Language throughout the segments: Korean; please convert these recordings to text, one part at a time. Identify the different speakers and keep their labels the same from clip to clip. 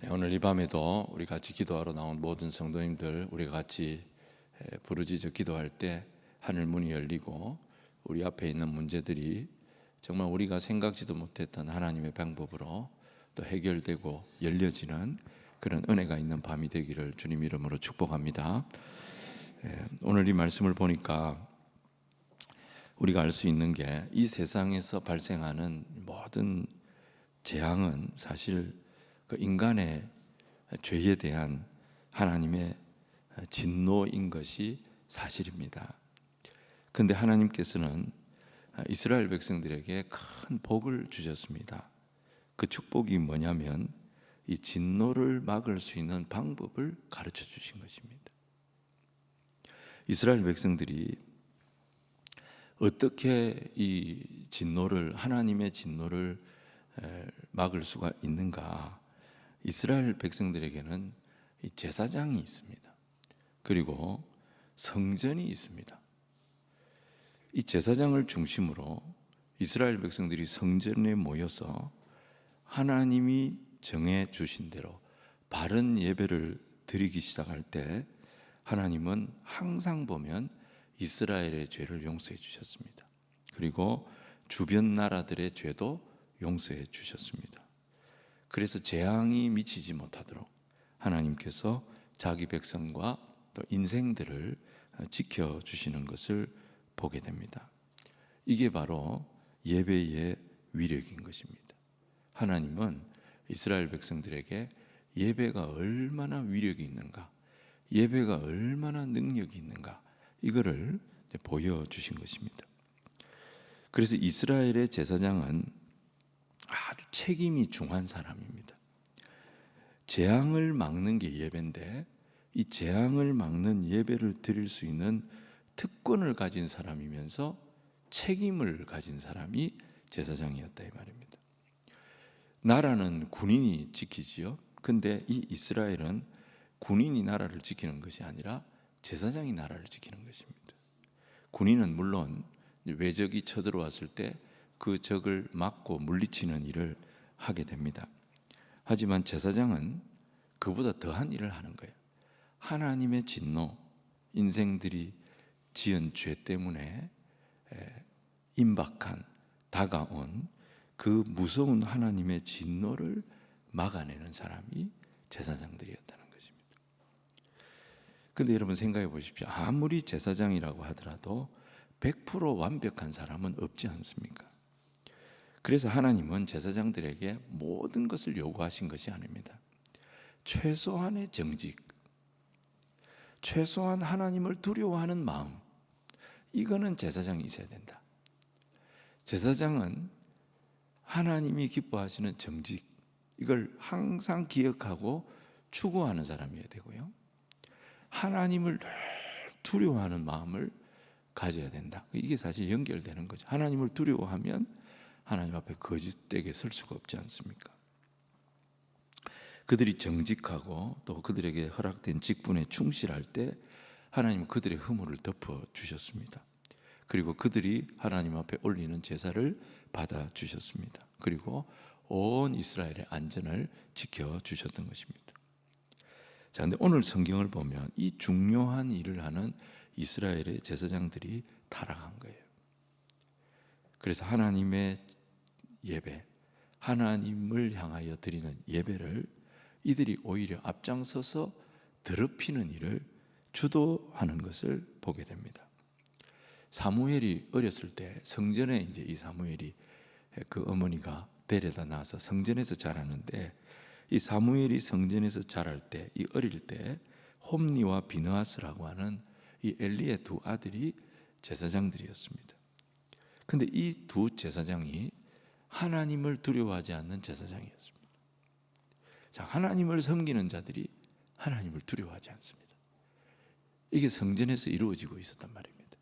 Speaker 1: 오늘 이 밤에도 우리 같이 기도하러 나온 모든 성도님들, 우리가 같이 부르짖어 기도할 때 하늘 문이 열리고 우리 앞에 있는 문제들이 정말 우리가 생각지도 못했던 하나님의 방법으로 또 해결되고 열려지는 그런 은혜가 있는 밤이 되기를 주님 이름으로 축복합니다. 오늘 이 말씀을 보니까 우리가 알 수 있는 게 이 세상에서 발생하는 모든 재앙은 사실 그 인간의 죄에 대한 하나님의 진노인 것이 사실입니다. 그런데 하나님께서는 이스라엘 백성들에게 큰 복을 주셨습니다. 그 축복이 뭐냐면 이 진노를 막을 수 있는 방법을 가르쳐 주신 것입니다. 이스라엘 백성들이 어떻게 이 진노를, 하나님의 진노를 막을 수가 있는가? 이스라엘 백성들에게는 이 제사장이 있습니다. 그리고 성전이 있습니다. 이 제사장을 중심으로 이스라엘 백성들이 성전에 모여서 하나님이 정해 주신 대로 바른 예배를 드리기 시작할 때 하나님은 항상 보면 이스라엘의 죄를 용서해 주셨습니다. 그리고 주변 나라들의 죄도 용서해 주셨습니다. 그래서 재앙이 미치지 못하도록 하나님께서 자기 백성과 또 인생들을 지켜주시는 것을 보게 됩니다. 이게 바로 예배의 위력인 것입니다. 하나님은 이스라엘 백성들에게 예배가 얼마나 위력이 있는가, 예배가 얼마나 능력이 있는가, 이거를 보여주신 것입니다. 그래서 이스라엘의 제사장은 아주 책임이 중한 사람입니다. 재앙을 막는 게 예배인데 이 재앙을 막는 예배를 드릴 수 있는 특권을 가진 사람이면서 책임을 가진 사람이 제사장이었다 이 말입니다. 나라는 군인이 지키지요. 근데 이 이스라엘은 군인이 나라를 지키는 것이 아니라 제사장이 나라를 지키는 것입니다. 군인은 물론 외적이 쳐들어왔을 때 그 적을 막고 물리치는 일을 하게 됩니다. 하지만 제사장은 그보다 더한 일을 하는 거예요. 하나님의 진노, 인생들이 지은 죄 때문에 임박한, 다가온 그 무서운 하나님의 진노를 막아내는 사람이 제사장들이었다는 것입니다. 그런데 여러분 생각해 보십시오. 아무리 제사장이라고 하더라도 100% 완벽한 사람은 없지 않습니까? 그래서 하나님은 제사장들에게 모든 것을 요구하신 것이 아닙니다. 최소한의 정직, 최소한 하나님을 두려워하는 마음, 이거는 제사장이 있어야 된다. 제사장은 하나님이 기뻐하시는 정직, 이걸 항상 기억하고 추구하는 사람이어야 되고요. 하나님을 두려워하는 마음을 가져야 된다. 이게 사실 연결되는 거죠. 하나님을 두려워하면 하나님 앞에 거짓되게 설 수가 없지 않습니까? 그들이 정직하고 또 그들에게 허락된 직분에 충실할 때 하나님은 그들의 허물을 덮어주셨습니다. 그리고 그들이 하나님 앞에 올리는 제사를 받아주셨습니다. 그리고 온 이스라엘의 안전을 지켜주셨던 것입니다. 자, 근데 오늘 성경을 보면 이 중요한 일을 하는 이스라엘의 제사장들이 타락한 거예요. 그래서 하나님의 예배, 하나님을 향하여 드리는 예배를 이들이 오히려 앞장서서 더럽히는 일을 주도하는 것을 보게 됩니다. 사무엘이 어렸을 때 성전에 이제 이 사무엘이 그 어머니가 데려다 놔서 성전에서 자라는데 이 사무엘이 성전에서 자랄 때, 이 어릴 때 홈니와 비느하스라고 하는 이 엘리의 두 아들이 제사장들이었습니다. 근데 이 두 제사장이 하나님을 두려워하지 않는 제사장이었습니다. 자, 하나님을 섬기는 자들이 하나님을 두려워하지 않습니다. 이게 성전에서 이루어지고 있었단 말입니다.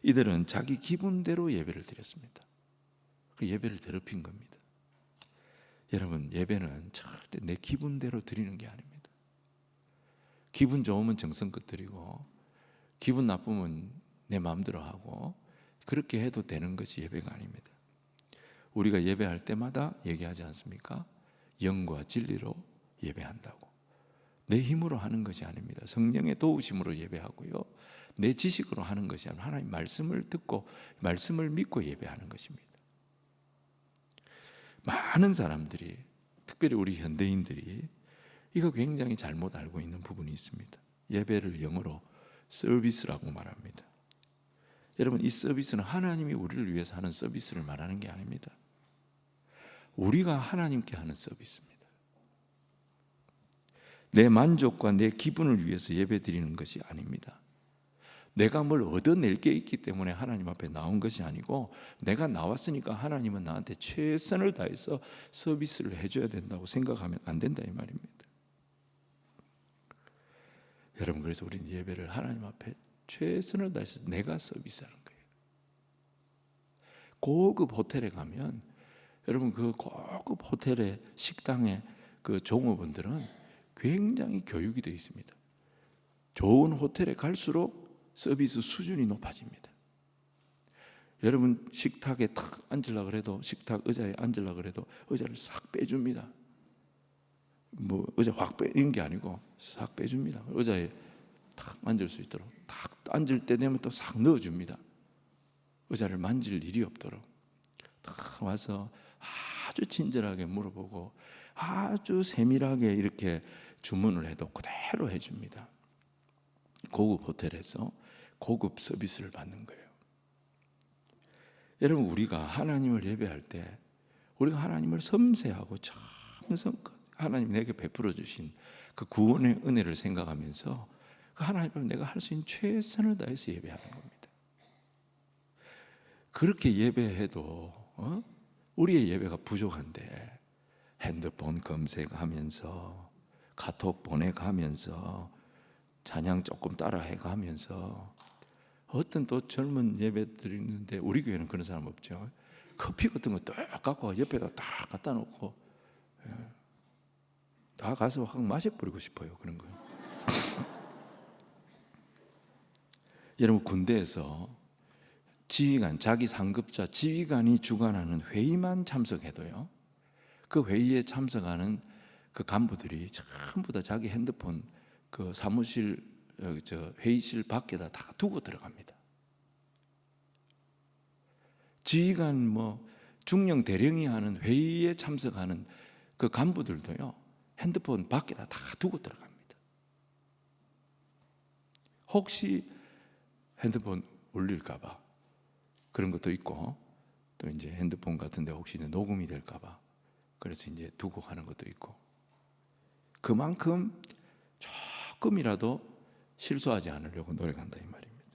Speaker 1: 이들은 자기 기분대로 예배를 드렸습니다. 그 예배를 더럽힌 겁니다. 여러분, 예배는 절대 내 기분대로 드리는 게 아닙니다. 기분 좋으면 정성껏 드리고 기분 나쁘면 내 마음대로 하고 그렇게 해도 되는 것이 예배가 아닙니다. 우리가 예배할 때마다 얘기하지 않습니까? 영과 진리로 예배한다고. 내 힘으로 하는 것이 아닙니다. 성령의 도우심으로 예배하고요. 내 지식으로 하는 것이 아니라 하나님 말씀을 듣고 말씀을 믿고 예배하는 것입니다. 많은 사람들이, 특별히 우리 현대인들이 이거 굉장히 잘못 알고 있는 부분이 있습니다. 예배를 영어로 서비스라고 말합니다. 여러분, 이 서비스는 하나님이 우리를 위해서 하는 서비스를 말하는 게 아닙니다. 우리가 하나님께 하는 서비스입니다. 내 만족과 내 기분을 위해서 예배 드리는 것이 아닙니다. 내가 뭘 얻어낼 게 있기 때문에 하나님 앞에 나온 것이 아니고, 내가 나왔으니까 하나님은 나한테 최선을 다해서 서비스를 해줘야 된다고 생각하면 안 된다 이 말입니다. 여러분, 그래서 우리는 예배를 하나님 앞에 최선을 다해서 내가 서비스하는 거예요. 고급 호텔에 가면, 여러분, 그 고급 호텔의 식당의 그 종업원들은 굉장히 교육이 되어 있습니다. 좋은 호텔에 갈수록 서비스 수준이 높아집니다. 여러분, 식탁에 탁 앉으려고 해도, 식탁 의자에 앉으려고 해도 의자를 싹 빼줍니다. 뭐 의자 확 빼는 게 아니고 싹 빼줍니다. 의자에 탁 앉을 수 있도록, 탁 앉을 때 되면 또 싹 넣어줍니다. 의자를 만질 일이 없도록 탁 와서 아주 친절하게 물어보고 아주 세밀하게 이렇게 주문을 해도 그대로 해줍니다. 고급 호텔에서 고급 서비스를 받는 거예요. 여러분, 우리가 하나님을 예배할 때 우리가 하나님을 섬세하고 정성껏 하나님 내게 베풀어 주신 그 구원의 은혜를 생각하면서 그 하나님 앞에 내가 할 수 있는 최선을 다해서 예배하는 겁니다. 그렇게 예배해도 우리의 예배가 부족한데 핸드폰 검색하면서 카톡 보내가면서 찬양 조금 따라해가면서, 어떤 또 젊은 예배 드리는데 우리 교회는 그런 사람 없죠. 커피 같은 거 딱 갖고 옆에다 딱 갖다 놓고 다 가서 확 마셔버리고 싶어요. 그런 거. 여러분, 군대에서 지휘관, 자기 상급자 지휘관이 주관하는 회의만 참석해도요, 그 회의에 참석하는 그 간부들이 전부 다 자기 핸드폰 그 사무실 회의실 밖에다 다 두고 들어갑니다. 지휘관 중령 대령이 하는 회의에 참석하는 그 간부들도요, 핸드폰 밖에다 다 두고 들어갑니다. 혹시 핸드폰 울릴까봐 그런 것도 있고, 또 이제 핸드폰 같은데 혹시 녹음이 될까봐 그래서 이제 두고 가는 것도 있고, 그만큼 조금이라도 실수하지 않으려고 노력한다 이 말입니다.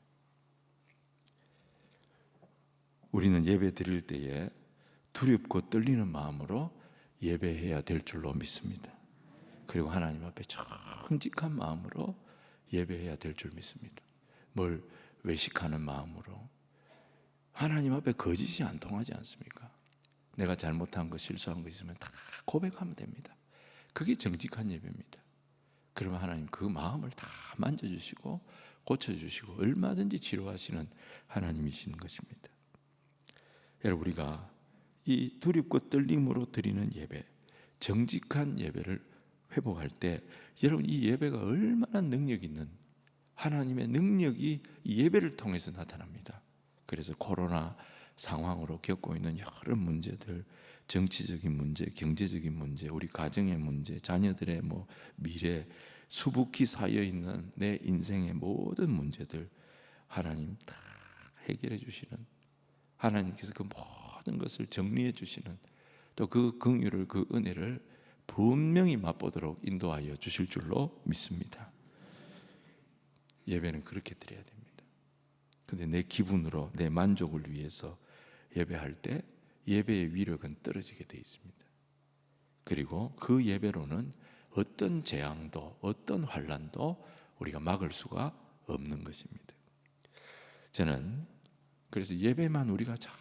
Speaker 1: 우리는 예배 드릴 때에 두렵고 떨리는 마음으로 예배해야 될 줄로 믿습니다. 그리고 하나님 앞에 정직한 마음으로 예배해야 될 줄 믿습니다. 뭘 외식하는 마음으로, 하나님 앞에 거짓이 안 통하지 않습니까? 내가 잘못한 거, 실수한 거 있으면 다 고백하면 됩니다. 그게 정직한 예배입니다. 그러면 하나님 그 마음을 다 만져주시고 고쳐주시고 얼마든지 치료하시는 하나님이신 것입니다. 여러분, 우리가 이 두렵고 떨림으로 드리는 예배, 정직한 예배를 회복할 때, 여러분, 이 예배가 얼마나 능력 있는 하나님의 능력이 이 예배를 통해서 나타납니다. 그래서 코로나 상황으로 겪고 있는 여러 문제들, 정치적인 문제, 경제적인 문제, 우리 가정의 문제, 자녀들의 미래, 수북히 쌓여 있는 내 인생의 모든 문제들 하나님 다 해결해 주시는, 하나님께서 그 모든 것을 정리해 주시는, 또 그 긍휼을, 그 은혜를 분명히 맛보도록 인도하여 주실 줄로 믿습니다. 예배는 그렇게 드려야 됩니다. 근데 내 기분으로 내 만족을 위해서 예배할 때 예배의 위력은 떨어지게 돼 있습니다. 그리고 그 예배로는 어떤 재앙도 어떤 환난도 우리가 막을 수가 없는 것입니다. 저는 그래서 예배만 우리가 잘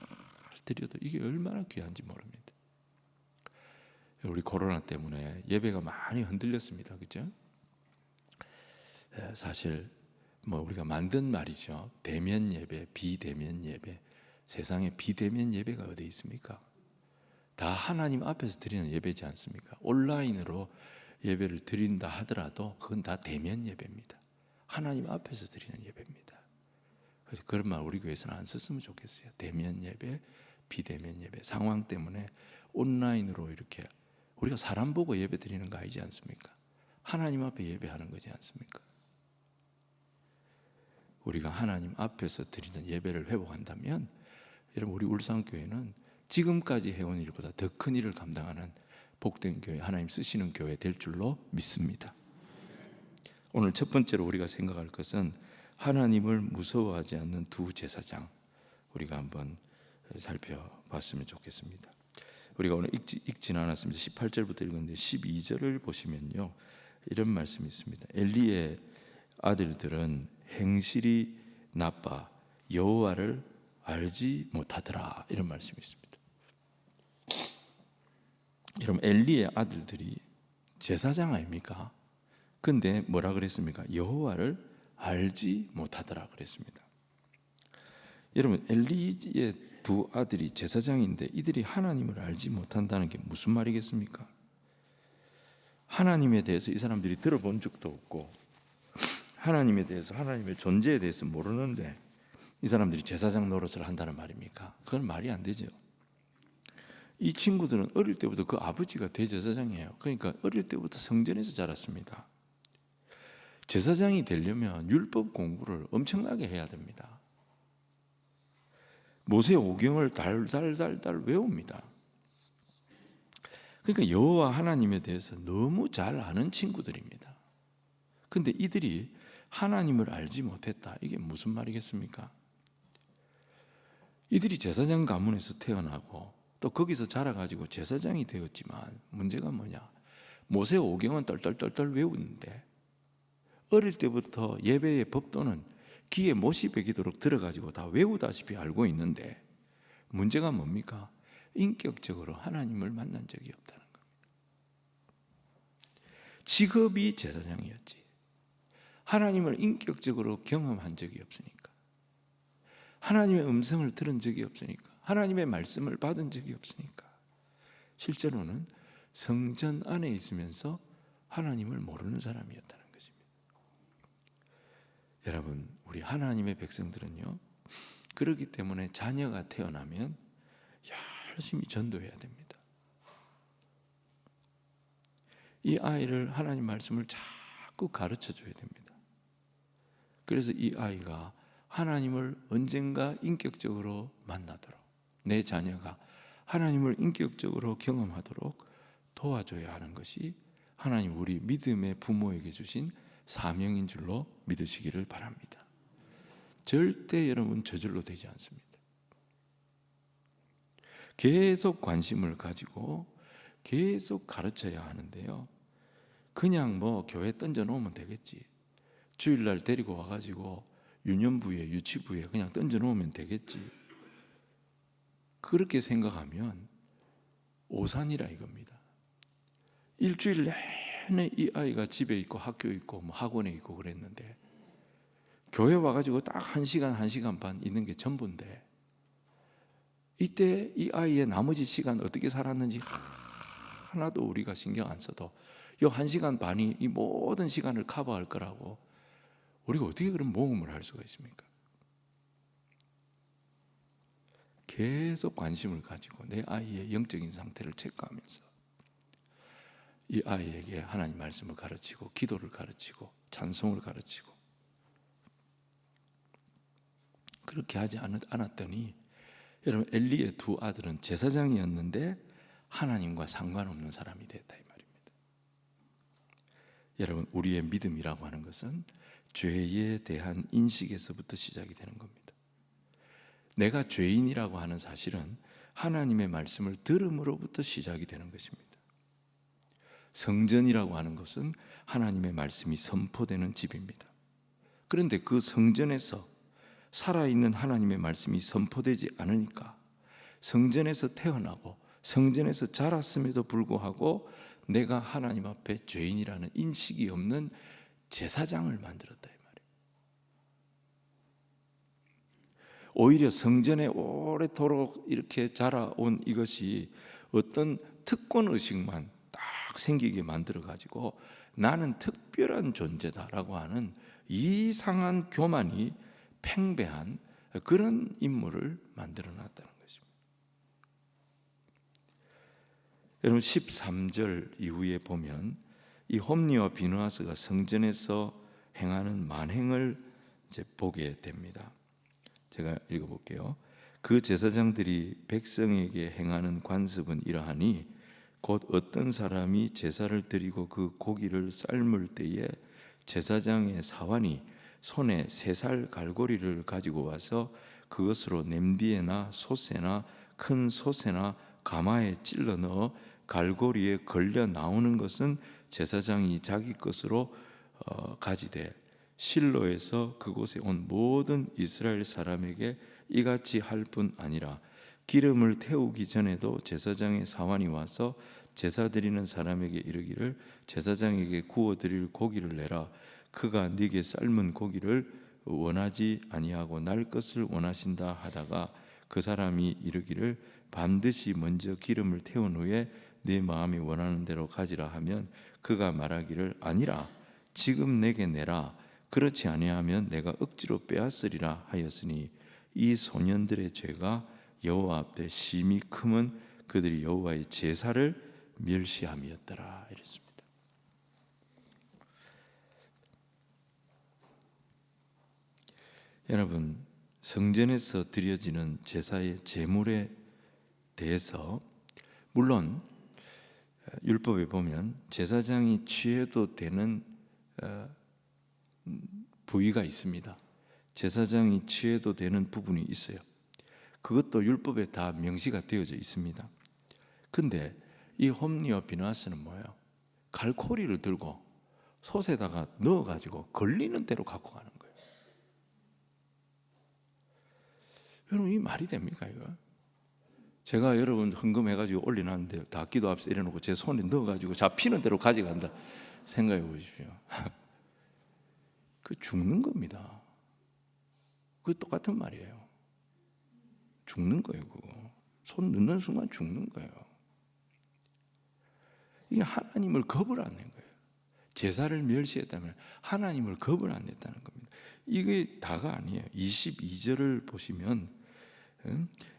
Speaker 1: 드려도 이게 얼마나 귀한지 모릅니다. 우리 코로나 때문에 예배가 많이 흔들렸습니다. 그렇죠? 사실 우리가 만든 말이죠. 대면 예배, 비대면 예배. 세상에 비대면 예배가 어디 있습니까? 다 하나님 앞에서 드리는 예배지 않습니까? 온라인으로 예배를 드린다 하더라도 그건 다 대면 예배입니다. 하나님 앞에서 드리는 예배입니다. 그래서 그런 말 우리 교회에서는 안 썼으면 좋겠어요. 대면 예배, 비대면 예배. 상황 때문에 온라인으로 이렇게 우리가 사람 보고 예배 드리는 거 아니지 않습니까? 하나님 앞에 예배하는 거지 않습니까? 우리가 하나님 앞에서 드리는 예배를 회복한다면 여러분 우리 울산교회는 지금까지 해온 일보다 더 큰 일을 감당하는 복된 교회, 하나님 쓰시는 교회 될 줄로 믿습니다. 오늘 첫 번째로 우리가 생각할 것은 하나님을 무서워하지 않는 두 제사장, 우리가 한번 살펴봤으면 좋겠습니다. 우리가 오늘 읽진 않았습니다. 18절부터 읽었는데 12절을 보시면요, 이런 말씀이 있습니다. 엘리의 아들들은 행실이 나빠 여호와를 알지 못하더라, 이런 말씀이 있습니다. 여러분, 엘리의 아들들이 제사장 아닙니까? 근데 뭐라 그랬습니까? 여호와를 알지 못하더라 그랬습니다. 여러분, 엘리의 두 아들이 제사장인데 이들이 하나님을 알지 못한다는 게 무슨 말이겠습니까? 하나님에 대해서 이 사람들이 들어본 적도 없고 하나님에 대해서, 하나님의 존재에 대해서 모르는데 이 사람들이 제사장 노릇을 한다는 말입니까? 그건 말이 안 되죠. 이 친구들은 어릴 때부터 그 아버지가 대제사장이에요. 그러니까 어릴 때부터 성전에서 자랐습니다. 제사장이 되려면 율법 공부를 엄청나게 해야 됩니다. 모세 오경을 달달달달 외웁니다. 그러니까 여호와 하나님에 대해서 너무 잘 아는 친구들입니다. 근데 이들이 하나님을 알지 못했다, 이게 무슨 말이겠습니까? 이들이 제사장 가문에서 태어나고 또 거기서 자라가지고 제사장이 되었지만 문제가 뭐냐? 모세 오경은 떨떨떨떨 외우는데 어릴 때부터 예배의 법도는 귀에 못이 베기도록 들어가지고 다 외우다시피 알고 있는데 문제가 뭡니까? 인격적으로 하나님을 만난 적이 없다는 겁니다. 직업이 제사장이었지 하나님을 인격적으로 경험한 적이 없으니까, 하나님의 음성을 들은 적이 없으니까, 하나님의 말씀을 받은 적이 없으니까 실제로는 성전 안에 있으면서 하나님을 모르는 사람이었다는 것입니다. 여러분, 우리 하나님의 백성들은요, 그렇기 때문에 자녀가 태어나면 열심히 전도해야 됩니다. 이 아이를 하나님 말씀을 자꾸 가르쳐 줘야 됩니다. 그래서 이 아이가 하나님을 언젠가 인격적으로 만나도록, 내 자녀가 하나님을 인격적으로 경험하도록 도와줘야 하는 것이 하나님 우리 믿음의 부모에게 주신 사명인 줄로 믿으시기를 바랍니다. 절대 여러분 저절로 되지 않습니다. 계속 관심을 가지고 계속 가르쳐야 하는데요, 그냥 뭐 교회 던져 놓으면 되겠지, 주일날 데리고 와가지고 유년부에 유치부에 그냥 던져 놓으면 되겠지, 그렇게 생각하면 오산이라 이겁니다. 일주일 내내 이 아이가 집에 있고 학교에 있고 뭐 학원에 있고 그랬는데 교회 와가지고 딱 1시간, 1시간 반 있는 게 전부인데 이때 이 아이의 나머지 시간 어떻게 살았는지 하나도 우리가 신경 안 써도 이 1시간 반이 이 모든 시간을 커버할 거라고 우리가 어떻게 그런 모험을 할 수가 있습니까? 계속 관심을 가지고 내 아이의 영적인 상태를 체크하면서 이 아이에게 하나님 말씀을 가르치고 기도를 가르치고 찬송을 가르치고, 그렇게 하지 않았더니 여러분, 엘리의 두 아들은 제사장이었는데 하나님과 상관없는 사람이 됐다 이 말입니다. 여러분, 우리의 믿음이라고 하는 것은 죄에 대한 인식에서부터 시작이 되는 겁니다. 내가 죄인이라고 하는 사실은 하나님의 말씀을 들음으로부터 시작이 되는 것입니다. 성전이라고 하는 것은 하나님의 말씀이 선포되는 집입니다. 그런데 그 성전에서 살아있는 하나님의 말씀이 선포되지 않으니까 성전에서 태어나고 성전에서 자랐음에도 불구하고 내가 하나님 앞에 죄인이라는 인식이 없는 제사장을 만들었다 이 말이에요. 오히려 성전에 오래도록 이렇게 자라온 이것이 어떤 특권 의식만 딱 생기게 만들어 가지고 나는 특별한 존재다라고 하는 이상한 교만이 팽배한 그런 인물을 만들어 놨다는 것입니다. 여러분 13절 이후에 보면 이 홈리와 비느하스가 성전에서 행하는 만행을 이제 보게 됩니다. 제가 읽어볼게요. 그 제사장들이 백성에게 행하는 관습은 이러하니 곧 어떤 사람이 제사를 드리고 그 고기를 삶을 때에 제사장의 사환이 손에 3살 갈고리를 가지고 와서 그것으로 냄비에나 솥에나 큰 솥에나 가마에 찔러 넣어 갈고리에 걸려 나오는 것은 제사장이 자기 것으로 가지되 실로에서 그곳에 온 모든 이스라엘 사람에게 이같이 할 뿐 아니라 기름을 태우기 전에도 제사장의 사환이 와서 제사 드리는 사람에게 이르기를 제사장에게 구워 드릴 고기를 내라. 그가 네게 삶은 고기를 원하지 아니하고 날 것을 원하신다 하다가 그 사람이 이르기를 반드시 먼저 기름을 태운 후에 네 마음이 원하는 대로 가지라 하면 그가 말하기를 아니라 지금 내게 내라. 그렇지 아니하면 내가 억지로 빼앗으리라 하였으니 이 소년들의 죄가 여호와 앞에 심히 크면 그들이 여호와의 제사를 멸시함이었더라 이랬습니다. 여러분, 성전에서 드려지는 제사의 제물에 대해서 물론 율법에 보면 제사장이 취해도 되는 부위가 있습니다. 제사장이 취해도 되는 부분이 있어요. 그것도 율법에 다 명시가 되어져 있습니다. 근데 이 홈리와 비느하스는 뭐예요? 갈고리를 들고 솥에다가 넣어가지고 걸리는 대로 갖고 가는 거예요. 여러분, 이 말이 됩니까 이거? 제가 여러분 헌금해가지고 올려놨는데 다 기도 앞에 이래놓고 제 손에 넣어가지고 잡히는 대로 가져간다 생각해 보십시오. 그 죽는 겁니다. 그 똑같은 말이에요. 죽는 거예요. 그거 손 넣는 순간 죽는 거예요. 이게 하나님을 겁을 안 낸 거예요. 제사를 멸시했다면 하나님을 겁을 안 냈다는 겁니다. 이게 다가 아니에요. 22절을 보시면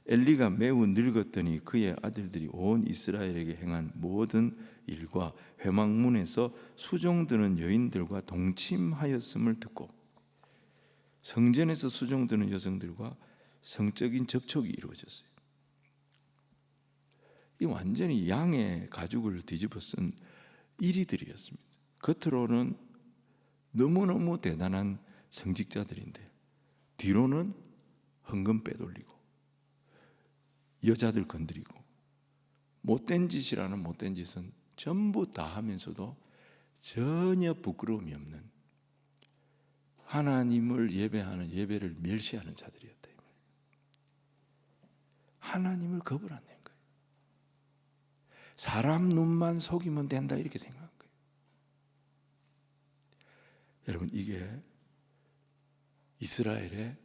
Speaker 1: 엘리가 매우 늙었더니 그의 아들들이 온 이스라엘에게 행한 모든 일과 회막문에서 수종드는 여인들과 동침하였음을 듣고 성전에서 수종드는 여성들과 성적인 접촉이 이루어졌어요. 이 완전히 양의 가죽을 뒤집어 쓴 이리들이었습니다. 겉으로는 너무너무 대단한 성직자들인데 뒤로는 헌금 빼돌리고 여자들 건드리고 못된 짓이라는 못된 짓은 전부 다 하면서도 전혀 부끄러움이 없는 하나님을 예배하는 예배를 멸시하는 자들이었다. 하나님을 겁을 안 낸 거예요. 사람 눈만 속이면 된다 이렇게 생각한 거예요. 여러분, 이게 이스라엘의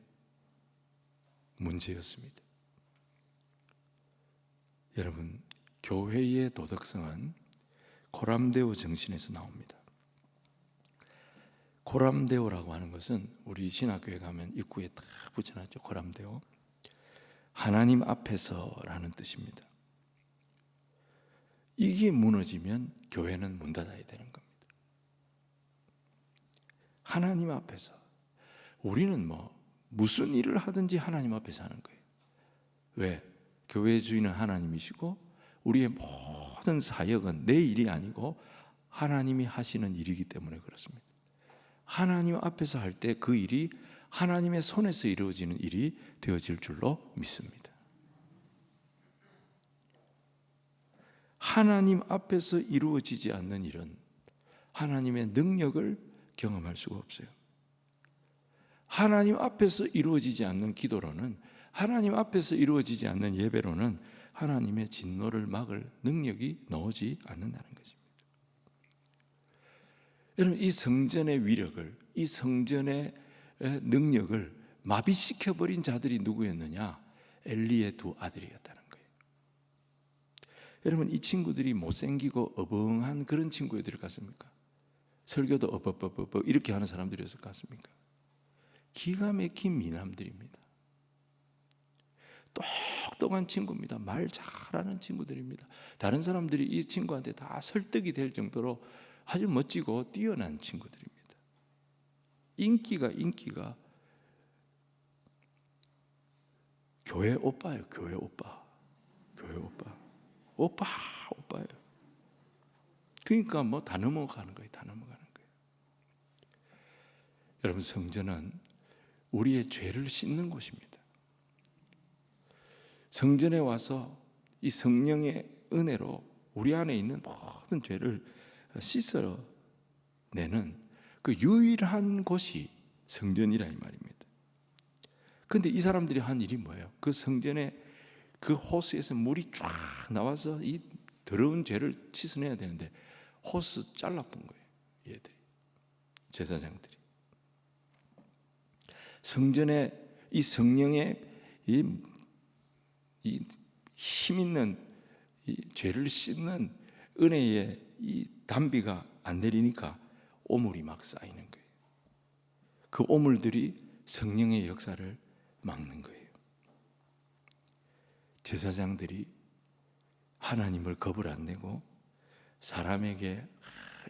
Speaker 1: 문제였습니다. 여러분, 교회의 도덕성은 코람데오 정신에서 나옵니다. 코람데오라고 하는 것은 우리 신학교에 가면 입구에 딱 붙여놨죠. 코람데오, 하나님 앞에서라는 뜻입니다. 이게 무너지면 교회는 문 닫아야 되는 겁니다. 하나님 앞에서 우리는 무슨 일을 하든지 하나님 앞에서 하는 거예요. 왜? 교회의 주인은 하나님이시고 우리의 모든 사역은 내 일이 아니고 하나님이 하시는 일이기 때문에 그렇습니다. 하나님 앞에서 할 때 그 일이 하나님의 손에서 이루어지는 일이 되어질 줄로 믿습니다. 하나님 앞에서 이루어지지 않는 일은 하나님의 능력을 경험할 수가 없어요. 하나님 앞에서 이루어지지 않는 기도로는, 하나님 앞에서 이루어지지 않는 예배로는 하나님의 진노를 막을 능력이 나오지 않는다는 것입니다. 여러분, 이 성전의 위력을, 이 성전의 능력을 마비시켜버린 자들이 누구였느냐? 엘리의 두 아들이었다는 거예요. 여러분, 이 친구들이 못생기고 어벙한 그런 친구들이 같습니까? 설교도 어버버버버 이렇게 하는 사람들이었을 것 같습니까? 기가 막힌 미남들입니다. 똑똑한 친구입니다. 말 잘하는 친구들입니다. 다른 사람들이 이 친구한테 다 설득이 될 정도로 아주 멋지고 뛰어난 친구들입니다. 인기가 교회 오빠예요. 교회 오빠예요. 그러니까 뭐 다 넘어가는 거예요. 여러분, 성전은 우리의 죄를 씻는 곳입니다. 성전에 와서 이 성령의 은혜로 우리 안에 있는 모든 죄를 씻어내는 그 유일한 곳이 성전이라 이 말입니다. 그런데 이 사람들이 한 일이 뭐예요? 그 성전에 그 호수에서 물이 쫙 나와서 이 더러운 죄를 씻어내야 되는데 호수 잘라본 거예요. 얘들이, 제사장들이. 성전에 이 성령의 이 힘 있는 이 죄를 씻는 은혜의 이 단비가 안 내리니까 오물이 막 쌓이는 거예요. 그 오물들이 성령의 역사를 막는 거예요. 제사장들이 하나님을 겁을 안 내고 사람에게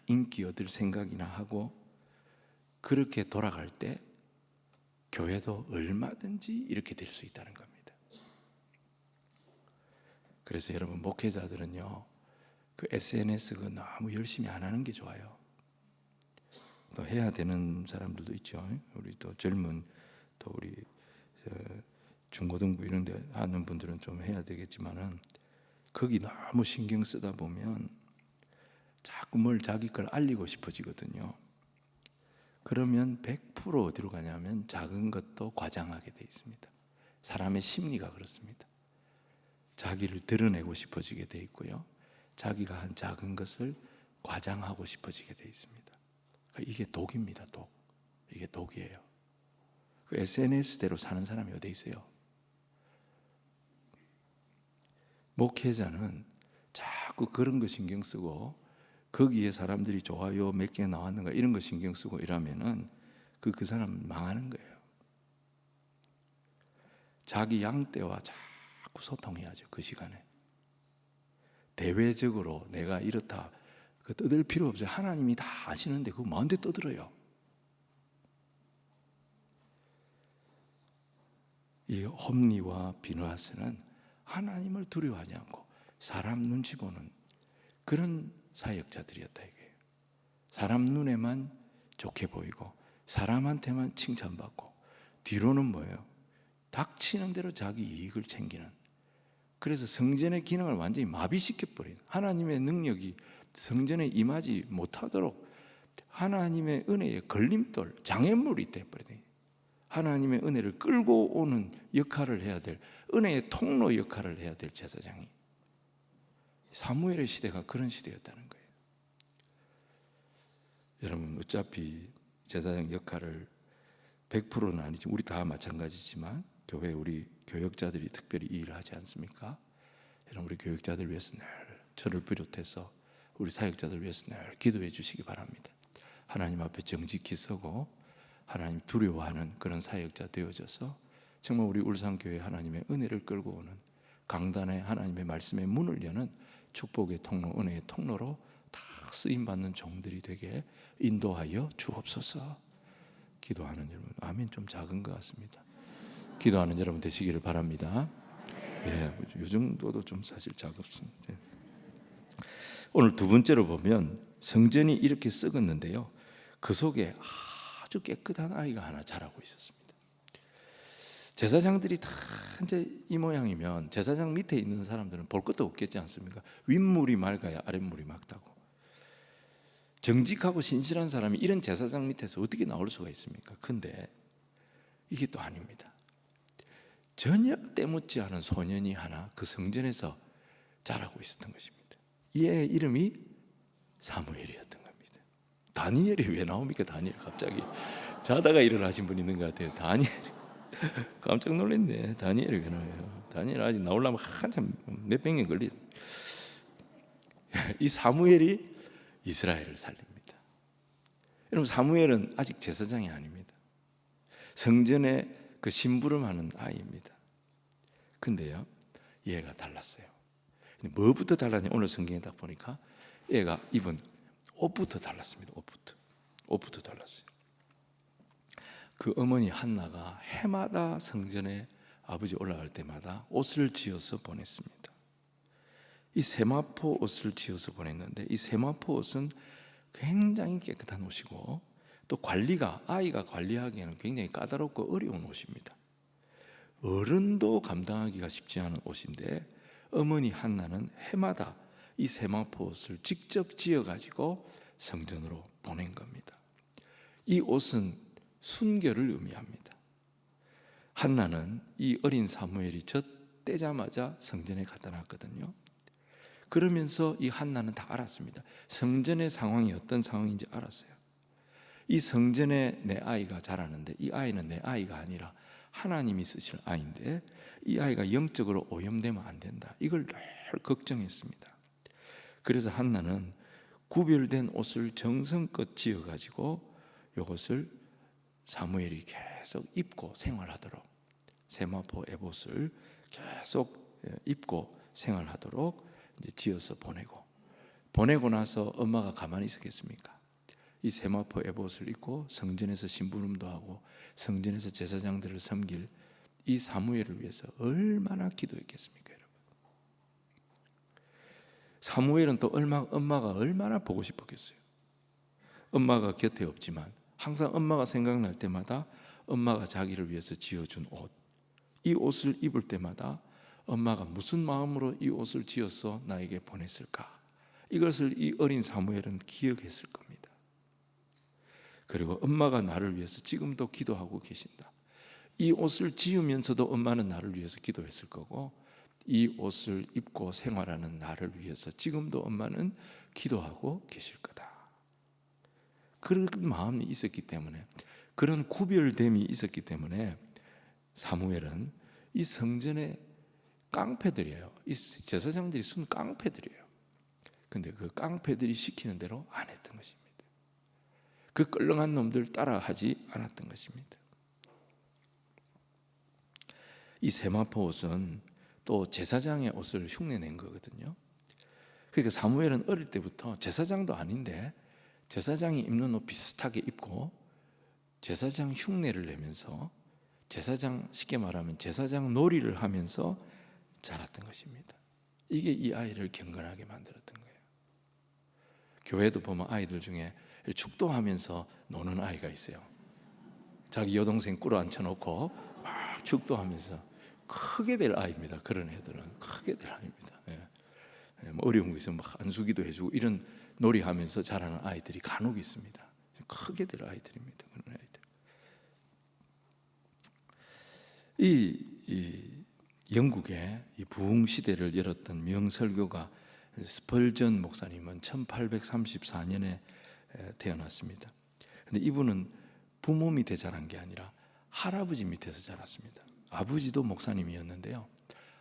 Speaker 1: 인기 얻을 생각이나 하고 그렇게 돌아갈 때 교회도 얼마든지 이렇게 될 수 있다는 겁니다. 그래서 여러분, 목회자들은요, 그 SNS 그 너무 열심히 안 하는 게 좋아요. 또 해야 되는 사람들도 있죠. 우리 또 젊은 또 우리 중고등부 이런 데 하는 분들은 좀 해야 되겠지만은 거기 너무 신경 쓰다 보면 자꾸 뭘 자기 걸 알리고 싶어지거든요. 그러면 100% 어디로 가냐면 작은 것도 과장하게 돼 있습니다. 사람의 심리가 그렇습니다. 자기를 드러내고 싶어지게 돼 있고요. 자기가 한 작은 것을 과장하고 싶어지게 돼 있습니다. 이게 독입니다. 독. 이게 독이에요. 그 SNS대로 사는 사람이 어디 있어요? 목회자는 자꾸 그런 거 신경 쓰고 거기에 사람들이 좋아요 몇 개 나왔는가 이런 거 신경 쓰고 이러면은 그 사람 망하는 거예요. 자기 양떼와 자꾸 소통해야죠. 그 시간에 대외적으로 내가 이렇다 그 떠들 필요 없어요. 하나님이 다 아시는데 그거 뭔데 떠들어요. 이 홈리와 비느하스는 하나님을 두려워하지 않고 사람 눈치 보는 그런 사역자들이었다 이거예요. 사람 눈에만 좋게 보이고 사람한테만 칭찬받고 뒤로는 뭐예요? 닥치는 대로 자기 이익을 챙기는. 그래서 성전의 기능을 완전히 마비시켜버린, 하나님의 능력이 성전에 임하지 못하도록 하나님의 은혜의 걸림돌, 장애물이 돼버려요. 하나님의 은혜를 끌고 오는 역할을 해야 될, 은혜의 통로 역할을 해야 될 제사장이, 사무엘의 시대가 그런 시대였다는 거예요. 여러분, 어차피 제사장 역할을 100%는 아니지, 우리 다 마찬가지지만 교회 우리 교역자들이 특별히 이 일을 하지 않습니까? 여러분, 우리 교역자들 위해서 늘 저를 비롯해서 우리 사역자들 위해서 늘 기도해 주시기 바랍니다. 하나님 앞에 정직히 서고 하나님 두려워하는 그런 사역자 되어져서 정말 우리 울산교회 하나님의 은혜를 끌고 오는, 강단에 하나님의 말씀의 문을 여는 축복의 통로, 은혜의 통로로 다 쓰임받는 종들이 되게 인도하여 주옵소서. 기도하는 여러분, 아멘. 좀 작은 것 같습니다. 기도하는 여러분 되시기를 바랍니다. 예, 이 정도도 좀 사실 작습니다. 오늘 두 번째로 보면 성전이 이렇게 썩었는데요, 그 속에 아주 깨끗한 아이가 하나 자라고 있었습니다. 제사장들이 다 이제 이 모양이면 제사장 밑에 있는 사람들은 볼 것도 없겠지 않습니까? 윗물이 맑아야 아랫물이 맑다고. 정직하고 신실한 사람이 이런 제사장 밑에서 어떻게 나올 수가 있습니까? 근데 이게 또 아닙니다. 전혀 때묻지 않은 소년이 하나 그 성전에서 자라고 있었던 것입니다. 이의 이름이 사무엘이었던 겁니다. 다니엘이 왜 나옵니까? 다니엘 갑자기 자다가 일어나신 분 있는 것 같아요. 다니엘 깜짝 놀랐네. 다니엘이 왜 나와요? 다니엘 아직 나오려면 한참 몇백 년 걸리. 이 사무엘이 이스라엘을 살립니다. 여러분, 사무엘은 아직 제사장이 아닙니다. 성전에 그 심부름하는 아이입니다. 근데요, 얘가 달랐어요. 뭐부터 달랐냐? 오늘 성경에 딱 보니까 얘가 입은 옷부터 달랐습니다. 옷부터 달랐어요. 그 어머니 한나가 해마다 성전에 아버지 올라갈 때마다 옷을 지어서 보냈습니다. 이 세마포 옷을 지어서 보냈는데, 이 세마포 옷은 굉장히 깨끗한 옷이고, 또 아이가 관리하기에는 굉장히 까다롭고 어려운 옷입니다. 어른도 감당하기가 쉽지 않은 옷인데, 어머니 한나는 해마다 이 세마포 옷을 직접 지어가지고 성전으로 보낸 겁니다. 이 옷은 순결을 의미합니다. 한나는 이 어린 사무엘이 젖대자마자 성전에 갖다 놨거든요. 그러면서 이 한나는 다 알았습니다. 성전의 상황이 어떤 상황인지 알았어요. 이 성전에 내 아이가 자라는데, 이 아이는 내 아이가 아니라 하나님이 쓰실 아이인데, 이 아이가 영적으로 오염되면 안 된다. 이걸 늘 걱정했습니다. 그래서 한나는 구별된 옷을 정성껏 지어가지고 이것을 사무엘이 계속 입고 생활하도록, 세마포 에봇을 계속 입고 생활하도록 이제 지어서 보내고 나서 엄마가 가만히 있었겠습니까? 이 세마포 에봇을 입고 성전에서 심부름도 하고 성전에서 제사장들을 섬길 이 사무엘을 위해서 얼마나 기도했겠습니까, 여러분? 사무엘은 또 엄마가 얼마나 보고 싶었겠어요. 엄마가 곁에 없지만 항상 엄마가 생각날 때마다 엄마가 자기를 위해서 지어준 옷, 이 옷을 입을 때마다 엄마가 무슨 마음으로 이 옷을 지어서 나에게 보냈을까? 이것을 이 어린 사무엘은 기억했을 겁니다. 그리고 엄마가 나를 위해서 지금도 기도하고 계신다. 이 옷을 지으면서도 엄마는 나를 위해서 기도했을 거고, 이 옷을 입고 생활하는 나를 위해서 지금도 엄마는 기도하고 계실 거다. 그런 마음이 있었기 때문에, 그런 구별됨이 있었기 때문에 사무엘은 이 성전의 깡패들이에요. 이 제사장들이 순 깡패들이에요. 근데 그 깡패들이 시키는 대로 안 했던 것입니다. 그 껄렁한 놈들 따라하지 않았던 것입니다. 이 세마포 옷은 또 제사장의 옷을 흉내낸 거거든요. 그러니까 사무엘은 어릴 때부터 제사장도 아닌데 제사장이 입는 옷 비슷하게 입고 제사장 흉내를 내면서 쉽게 말하면 제사장 놀이를 하면서 자랐던 것입니다. 이게 이 아이를 경건하게 만들었던 거예요. 교회도 보면 아이들 중에 축도하면서 노는 아이가 있어요. 자기 여동생 꿇어 앉혀놓고 막 축도하면서 크게 될 아이입니다. 그런 애들은 크게 될 아이입니다. 뭐 어려운 거 있으면 막 안수기도 해주고 이런 놀이하면서 자라는 아이들이 간혹 있습니다. 크게 될 아이들입니다. 그런 아이들. 이 영국의 이 부흥 시대를 열었던 명설교가 스펄전 목사님은 1834년에 태어났습니다. 근데 이분은 부모 밑에 자란 게 아니라 할아버지 밑에서 자랐습니다. 아버지도 목사님이었는데요.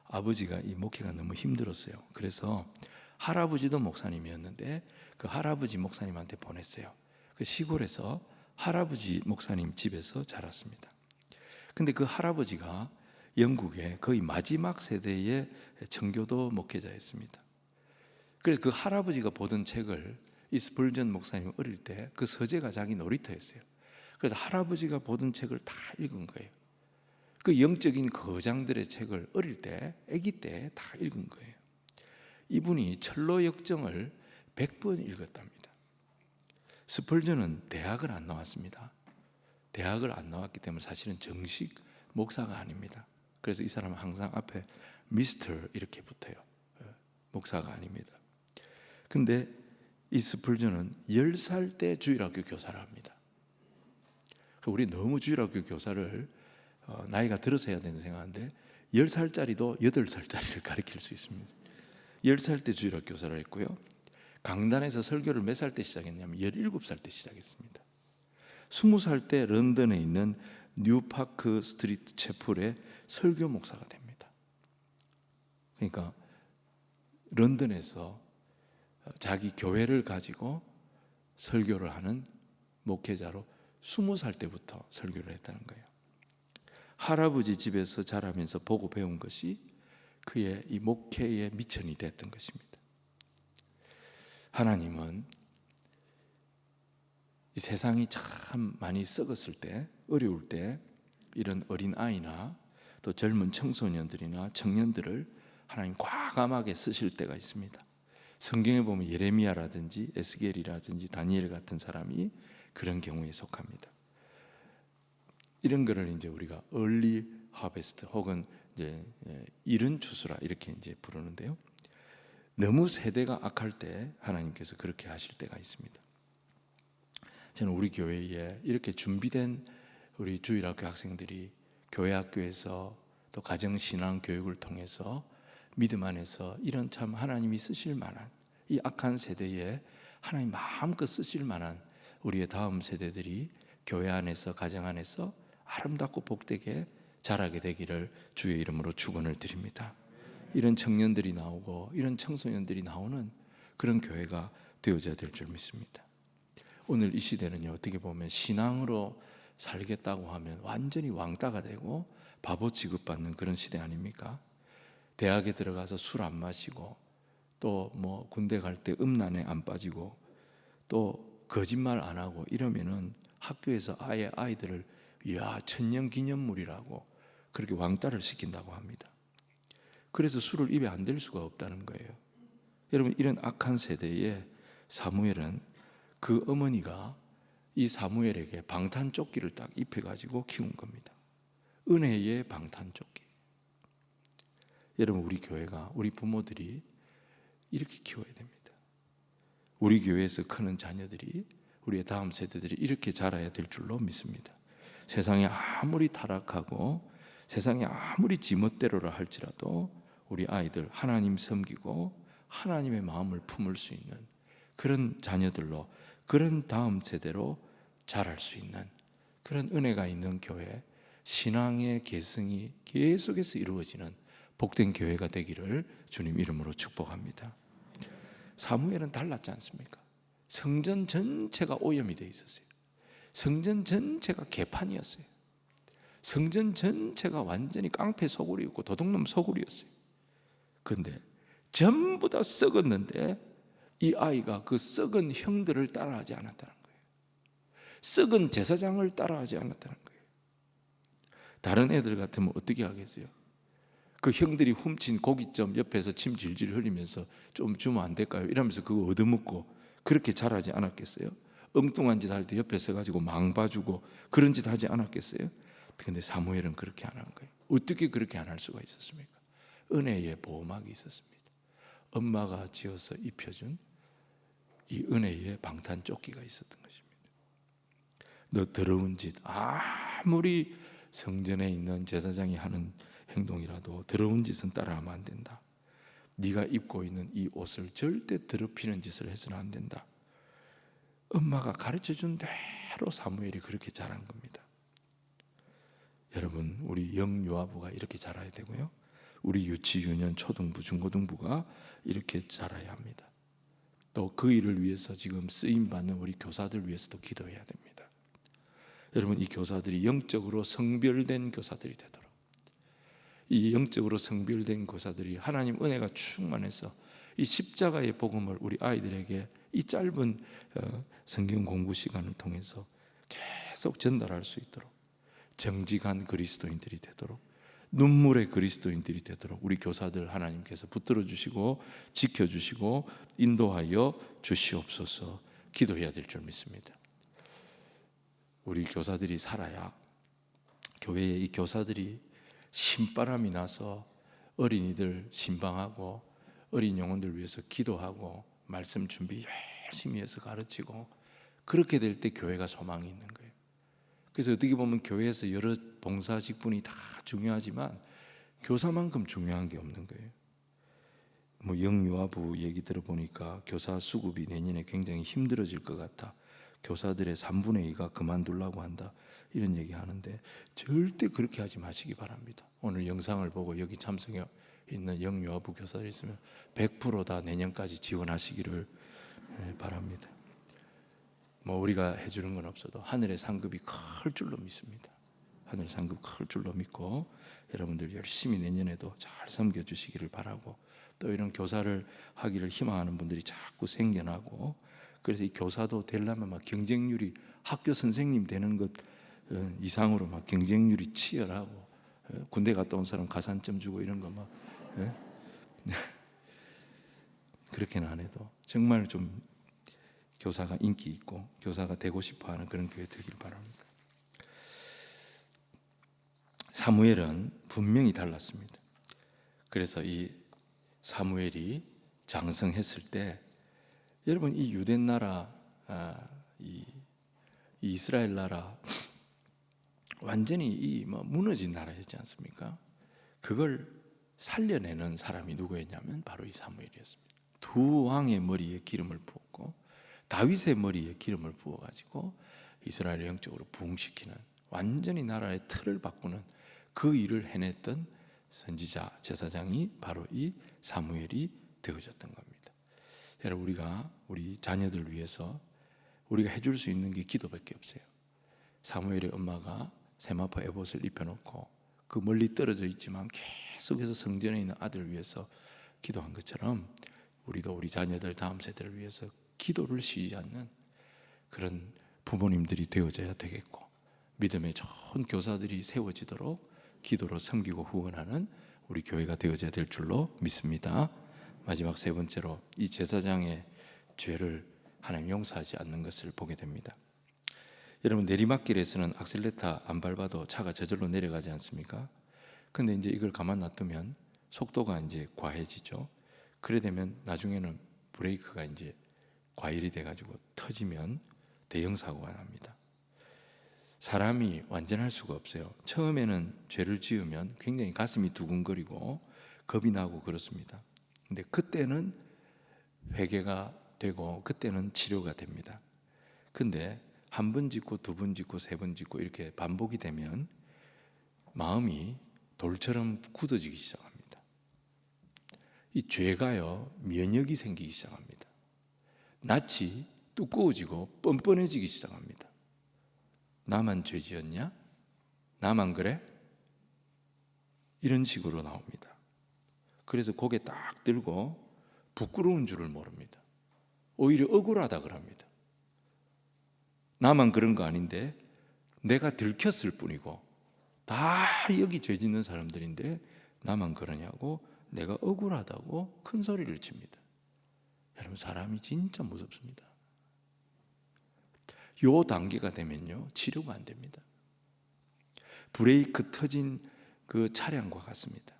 Speaker 1: 아버지가 이 목회가 너무 힘들었어요. 그래서 할아버지도 목사님이었는데 그 할아버지 목사님한테 보냈어요. 그 시골에서 할아버지 목사님 집에서 자랐습니다. 근데 그 할아버지가 영국의 거의 마지막 세대의 청교도 목회자였습니다. 그래서 그 할아버지가 보던 책을 이 스펄전 목사님 어릴 때 그 서재가 자기 놀이터였어요. 그래서 할아버지가 보던 책을 다 읽은 거예요. 그 영적인 거장들의 책을 어릴 때, 아기 때 다 읽은 거예요. 이분이 철로 역정을 100번 읽었답니다. 스펄전은 대학을 안 나왔습니다. 대학을 안 나왔기 때문에 사실은 정식 목사가 아닙니다. 그래서 이 사람은 항상 앞에 미스터 이렇게 붙어요. 목사가 아닙니다. 근데 이 스펄전은 10살 때 주일학교 교사를 합니다. 우리 너무 주일학교 교사를 나이가 들어서 해야 되는 생각하는데 10살짜리도 8살짜리를 가르칠 수 있습니다. 10살 때 주일학교 교사를 했고요. 강단에서 설교를 몇 살 때 시작했냐면 17살 때 시작했습니다. 20살 때 런던에 있는 뉴파크 스트리트 채플의 설교 목사가 됩니다. 그러니까 런던에서 자기 교회를 가지고 설교를 하는 목회자로 20살 때부터 설교를 했다는 거예요. 할아버지 집에서 자라면서 보고 배운 것이 그의 이 목회의 미천이 됐던 것입니다. 하나님은 이 세상이 참 많이 썩었을 때, 어려울 때 이런 어린아이나 또 젊은 청소년들이나 청년들을 하나님 과감하게 쓰실 때가 있습니다. 성경에 보면 예레미야라든지 에스겔이라든지 다니엘 같은 사람이 그런 경우에 속합니다. 이런 거를 이제 우리가 early harvest 혹은 이제 이른 추수라 이렇게 이제 부르는데요. 너무 세대가 악할 때 하나님께서 그렇게 하실 때가 있습니다. 저는 우리 교회에 이렇게 준비된 우리 주일학교 학생들이 교회 학교에서 또 가정신앙 교육을 통해서 믿음 안에서 이런 참 하나님이 쓰실 만한 이 악한 세대에 하나님 마음껏 쓰실 만한 우리의 다음 세대들이 교회 안에서 가정 안에서 아름답고 복되게 자라게 되기를 주의 이름으로 축원을 드립니다. 이런 청년들이 나오고 이런 청소년들이 나오는 그런 교회가 되어져야 될 줄 믿습니다. 오늘 이 시대는요, 어떻게 보면 신앙으로 살겠다고 하면 완전히 왕따가 되고 바보 취급받는 그런 시대 아닙니까? 대학에 들어가서 술 안 마시고 또 뭐 군대 갈 때 음란에 안 빠지고 또 거짓말 안 하고 이러면은 학교에서 아예 아이들을 천년기념물이라고 그렇게 왕따를 시킨다고 합니다. 그래서 술을 입에 안 댈 수가 없다는 거예요. 여러분, 이런 악한 세대에 사무엘은 그 어머니가 이 사무엘에게 방탄조끼를 딱 입혀가지고 키운 겁니다. 은혜의 방탄조끼. 여러분, 우리 교회가, 우리 부모들이 이렇게 키워야 됩니다. 우리 교회에서 크는 자녀들이, 우리의 다음 세대들이 이렇게 자라야 될 줄로 믿습니다. 세상이 아무리 타락하고 세상이 아무리 지멋대로라 할지라도 우리 아이들 하나님 섬기고 하나님의 마음을 품을 수 있는 그런 자녀들로, 그런 다음 세대로 자랄 수 있는 그런 은혜가 있는 교회, 신앙의 계승이 계속해서 이루어지는 복된 교회가 되기를 주님 이름으로 축복합니다. 사무엘은 달랐지 않습니까? 성전 전체가 오염이 되어 있었어요. 성전 전체가 개판이었어요. 성전 전체가 완전히 깡패 소굴이었고 도둑놈 소굴이었어요. 그런데 전부 다 썩었는데 이 아이가 그 썩은 형들을 따라하지 않았다는 거예요. 썩은 제사장을 따라하지 않았다는 거예요. 다른 애들 같으면 어떻게 하겠어요? 그 형들이 훔친 고깃점 옆에서 침 질질 흘리면서 좀 주면 안 될까요? 이러면서 그거 얻어먹고 그렇게 잘하지 않았겠어요? 엉뚱한 짓 할 때 옆에 서가지고 망봐주고 그런 짓 하지 않았겠어요? 근데 사무엘은 그렇게 안 한 거예요. 어떻게 그렇게 안 할 수가 있었습니까? 은혜의 보호막이 있었습니다. 엄마가 지어서 입혀준 이 은혜의 방탄조끼가 있었던 것입니다. 너 더러운 짓, 아무리 성전에 있는 제사장이 하는 행동이라도 더러운 짓은 따라하면 안 된다. 네가 입고 있는 이 옷을 절대 더럽히는 짓을 해서는 안 된다. 엄마가 가르쳐준 대로 사무엘이 그렇게 자란 겁니다. 여러분, 우리 영유아부가 이렇게 자라야 되고요, 우리 유치, 유년, 초등부, 중고등부가 이렇게 자라야 합니다. 또 그 일을 위해서 지금 쓰임받는 우리 교사들 위해서도 기도해야 됩니다. 여러분, 이 교사들이 영적으로 성별된 교사들이 되도록, 이 영적으로 성별된 교사들이 하나님 은혜가 충만해서 이 십자가의 복음을 우리 아이들에게 이 짧은 성경 공부 시간을 통해서 계속 전달할 수 있도록, 정직한 그리스도인들이 되도록, 눈물의 그리스도인들이 되도록 우리 교사들 하나님께서 붙들어 주시고 지켜주시고 인도하여 주시옵소서. 기도해야 될 줄 믿습니다. 우리 교사들이 살아야, 교회에 이 교사들이 신바람이 나서 어린이들 신방하고 어린 영혼들 위해서 기도하고 말씀 준비 열심히 해서 가르치고, 그렇게 될 때 교회가 소망이 있는 거예요. 그래서 어떻게 보면 교회에서 여러 봉사 직분이 다 중요하지만 교사만큼 중요한 게 없는 거예요. 뭐 영유아부 얘기 들어보니까 교사 수급이 내년에 굉장히 힘들어질 것 같아. 교사들의 3분의 2가 그만두려고 한다. 이런 얘기 하는데 절대 그렇게 하지 마시기 바랍니다. 오늘 영상을 보고 여기 참석해 있는 영유아부 교사들 있으면 100% 다 내년까지 지원하시기를 바랍니다. 뭐 우리가 해주는 건 없어도 하늘의 상급이 클 줄로 믿습니다. 하늘의 상급 클 줄로 믿고 여러분들 열심히 내년에도 잘 섬겨주시기를 바라고, 또 이런 교사를 하기를 희망하는 분들이 자꾸 생겨나고, 그래서 이 교사도 되려면 막 경쟁률이 학교 선생님 되는 것 이상으로 막 경쟁률이 치열하고, 군대 갔다 온 사람 가산점 주고 이런 거 막 그렇게는 안 해도 정말 좀 교사가 인기 있고 교사가 되고 싶어하는 그런 교회 되길 바랍니다. 사무엘은 분명히 달랐습니다. 그래서 이 사무엘이 장성했을 때, 여러분 이 유대 나라, 이 이스라엘 나라 완전히 무너진 나라였지 않습니까? 그걸 살려내는 사람이 누구였냐면 바로 이 사무엘이었습니다. 두 왕의 머리에 기름을 부었고 다윗의 머리에 기름을 부어가지고 이스라엘을 영적으로 부흥시키는, 완전히 나라의 틀을 바꾸는 그 일을 해냈던 선지자, 제사장이 바로 이 사무엘이 되어졌던 겁니다. 여러분, 우리가 우리 자녀들 위해서 우리가 해줄 수 있는 게 기도밖에 없어요. 사무엘의 엄마가 세마포 에봇을 입혀놓고 그 멀리 떨어져 있지만 계속해서 성전에 있는 아들을 위해서 기도한 것처럼, 우리도 우리 자녀들, 다음 세대를 위해서 기도를 쉬지 않는 그런 부모님들이 되어져야 되겠고, 믿음의 좋은 교사들이 세워지도록 기도로 섬기고 후원하는 우리 교회가 되어져야 될 줄로 믿습니다. 마지막 세 번째로, 이 제사장의 죄를 하나님 용서하지 않는 것을 보게 됩니다. 여러분, 내리막길에서는 악셀레터 안 밟아도 차가 저절로 내려가지 않습니까? 근데 이제 이걸 가만 놔두면 속도가 이제 과해지죠. 그래 되면 나중에는 브레이크가 이제 과열이 돼가지고 터지면 대형 사고가 납니다. 사람이 완전할 수가 없어요. 처음에는 죄를 지으면 굉장히 가슴이 두근거리고 겁이 나고 그렇습니다. 근데 그때는 회개가 되고 그때는 치료가 됩니다. 근데 한 번 짓고 두 번 짓고 세 번 짓고 이렇게 반복이 되면 마음이 돌처럼 굳어지기 시작합니다. 이 죄가요, 면역이 생기기 시작합니다. 낯이 두꺼워지고 뻔뻔해지기 시작합니다. 나만 죄 지었냐? 나만 그래? 이런 식으로 나옵니다. 그래서 고개 딱 들고 부끄러운 줄을 모릅니다. 오히려 억울하다 그럽니다. 나만 그런 거 아닌데, 내가 들켰을 뿐이고 다 여기 죄 짓는 사람들인데 나만 그러냐고, 내가 억울하다고 큰 소리를 칩니다. 여러분, 사람이 진짜 무섭습니다. 요 단계가 되면요, 치료가 안 됩니다. 브레이크 터진 그 차량과 같습니다.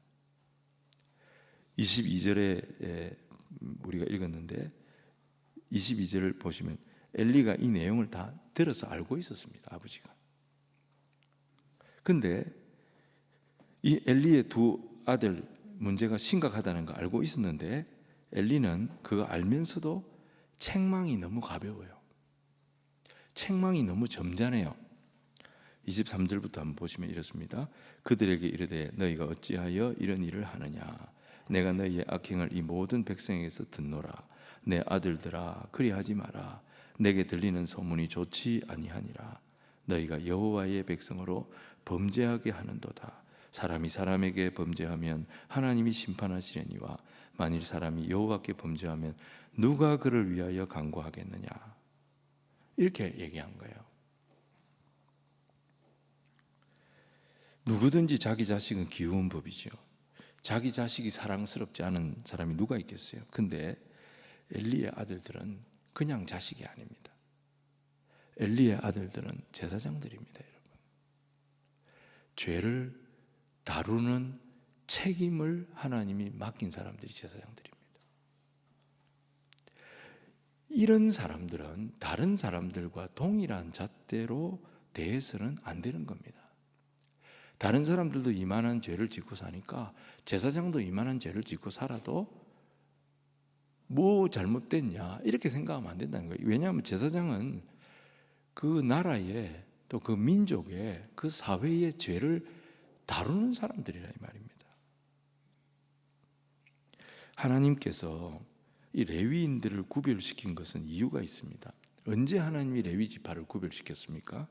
Speaker 1: 22절에 우리가 읽었는데 22절을 보시면 엘리가 이 내용을 다 들어서 알고 있었습니다. 아버지가. 근데 이 엘리의 두 아들 문제가 심각하다는 거 알고 있었는데 엘리는 그거 알면서도 책망이 너무 가벼워요. 책망이 너무 점잖해요. 23절부터 한번 보시면 이렇습니다. 그들에게 이르되 너희가 어찌하여 이런 일을 하느냐? 내가 너희의 악행을 이 모든 백성에게서 듣노라. 내 아들들아, 그리하지 마라. 내게 들리는 소문이 좋지 아니하니라. 너희가 여호와의 백성으로 범죄하게 하는도다. 사람이 사람에게 범죄하면 하나님이 심판하시려니와 만일 사람이 여호와께 범죄하면 누가 그를 위하여 간구하겠느냐? 이렇게 얘기한 거예요. 누구든지 자기 자식은 기우은 법이죠. 자기 자식이 사랑스럽지 않은 사람이 누가 있겠어요? 근데 엘리의 아들들은 그냥 자식이 아닙니다. 엘리의 아들들은 제사장들입니다, 여러분. 죄를 다루는 책임을 하나님이 맡긴 사람들이 제사장들입니다. 이런 사람들은 다른 사람들과 동일한 잣대로 대해서는 안 되는 겁니다. 다른 사람들도 이만한 죄를 짓고 사니까 제사장도 이만한 죄를 짓고 살아도 뭐 잘못됐냐 이렇게 생각하면 안 된다는 거예요. 왜냐하면 제사장은 그 나라의 또 그 민족의 그 사회의 죄를 다루는 사람들이라 이 말입니다. 하나님께서 이 레위인들을 구별시킨 것은 이유가 있습니다. 언제 하나님이 레위 지파를 구별시켰습니까?